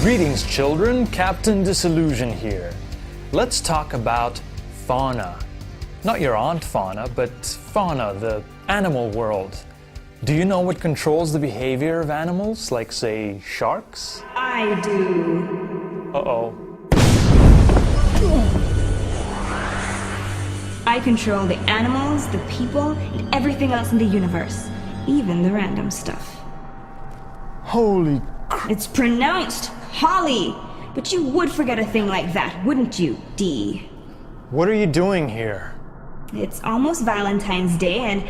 Greetings, children. Captain Disillusion here. Let's talk about fauna. Not your Aunt Fauna, but fauna, the animal world. Do you know what controls the behavior of animals, like, say, sharks? I do. Uh-oh. I control the animals, the people, and everything else in the universe. Even the random stuff. Holy It's pronounced Holly! But you would forget a thing like that, wouldn't you, Dee? What are you doing here? It's almost Valentine's Day, and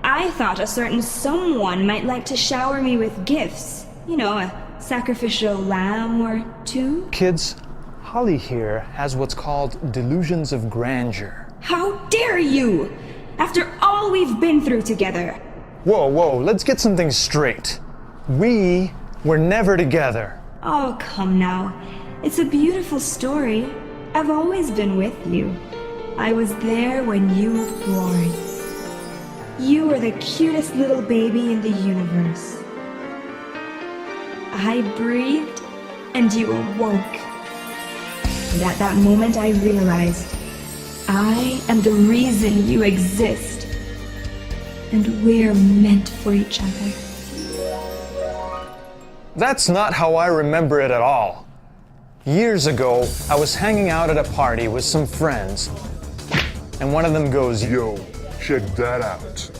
I thought a certain someone might like to shower me with gifts. You know, a sacrificial lamb or two. Kids, Holly here has what's called delusions of grandeur. How dare you! After all we've been through together. Whoa, let's get something straight. We were never together. Oh, come now. It's a beautiful story. I've always been with you. I was there when you were born. You were the cutest little baby in the universe. I breathed, and you awoke. And at that moment I realized I am the reason you exist. And we're meant for each other. That's not how I remember it at all. Years ago, I was hanging out at a party with some friends, and one of them goes, Yo, check that out.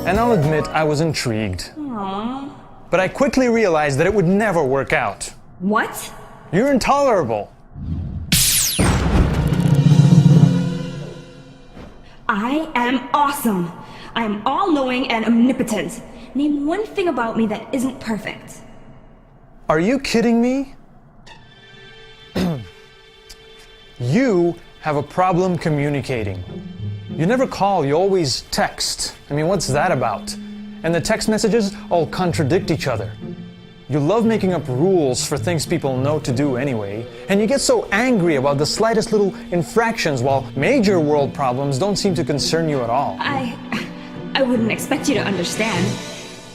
and I'll admit I was intrigued. Aww. But I quickly realized that it would never work out. What? You're intolerable. I am awesome. I am all-knowing and omnipotent. Name one thing about me that isn't perfect. Are you kidding me? You have a problem communicating. You never call, you always text. I mean, what's that about? And the text messages all contradict each other. You love making up rules for things people know to do anyway, and you get so angry about the slightest little infractions while major world problems don't seem to concern you at all. I wouldn't expect you to understand.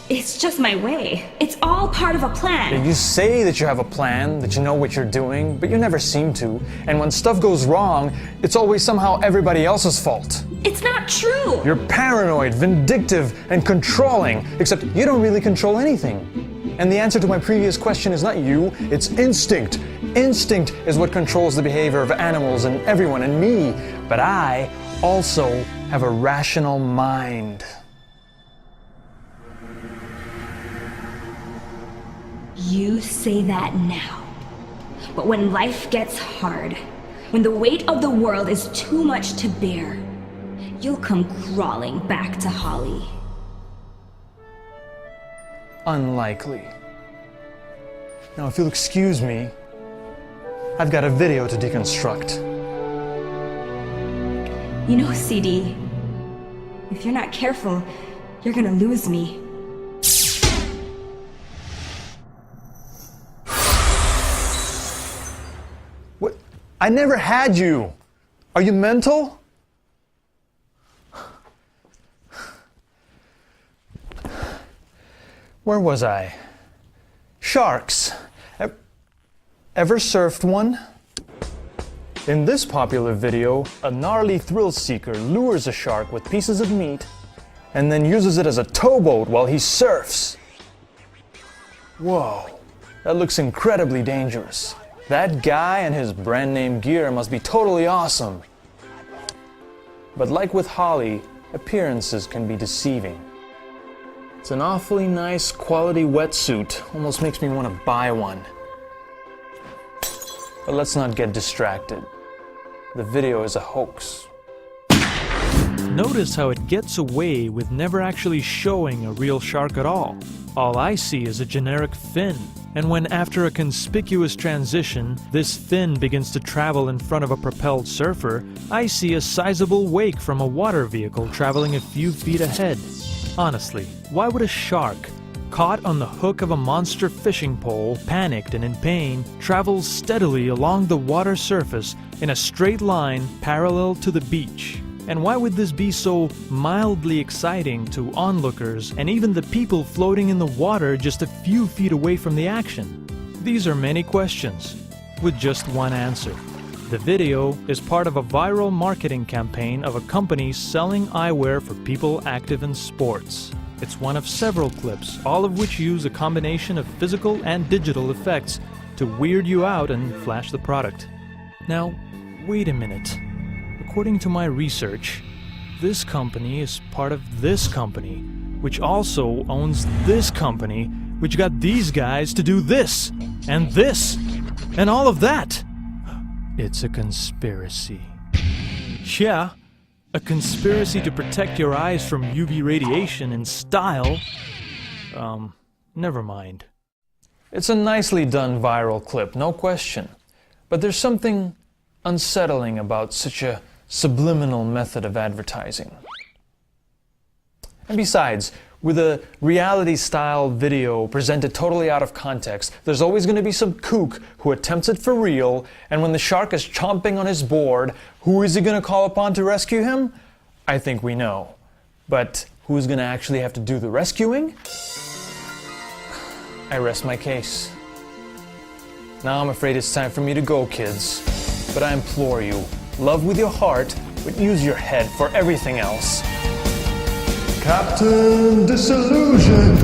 It's just my way. It's all part of a plan. You say that you have a plan, that you know what you're doing, but you never seem to. And when stuff goes wrong, it's always somehow everybody else's fault. It's not true! You're paranoid, vindictive, and controlling, except you don't really control anything. And the answer to my previous question is not you, it's instinct. Instinct is what controls the behavior of animals and everyone and me. But I also have a rational mind. You say that now. But when life gets hard, when the weight of the world is too much to bear, you'll come crawling back to Holly. Unlikely. Now, if you'll excuse me, I've got a video to deconstruct. You know, CD, if you're not careful, you're gonna lose me. What? I never had you! Are you mental? Where was I? Sharks. Ever surfed one? In this popular video, a gnarly thrill seeker lures a shark with pieces of meat and then uses it as a towboat while he surfs. Whoa, that looks incredibly dangerous. That guy and his brand name gear must be totally awesome. But like with Holly, appearances can be deceiving. It's an awfully nice quality wetsuit, almost makes me want to buy one. But let's not get distracted. The video is a hoax. Notice how it gets away with never actually showing a real shark at all. All I see is a generic fin. And when after a conspicuous transition, this fin begins to travel in front of a propelled surfer, I see a sizable wake from a water vehicle traveling a few feet ahead. Honestly, why would a shark, caught on the hook of a monster fishing pole, panicked and in pain, travels steadily along the water surface in a straight line parallel to the beach. And why would this be so mildly exciting to onlookers and even the people floating in the water just a few feet away from the action? These are many questions, with just one answer. The video is part of a viral marketing campaign of a company selling eyewear for people active in sports. It's one of several clips, all of which use a combination of physical and digital effects to weird you out and flash the product. Now, wait a minute. According to my research, this company is part of this company, which also owns this company, which got these guys to do this, and all of that. It's a conspiracy. Yeah, a conspiracy to protect your eyes from UV radiation in style. Never mind. It's a nicely done viral clip, no question. But there's something unsettling about such a subliminal method of advertising. And besides, with a reality-style video presented totally out of context, there's always going to be some kook who attempts it for real, and when the shark is chomping on his board, who is he going to call upon to rescue him? I think we know. But who's going to actually have to do the rescuing? I rest my case. Now I'm afraid it's time for me to go, kids. But I implore you, love with your heart, but use your head for everything else. Captain Disillusion!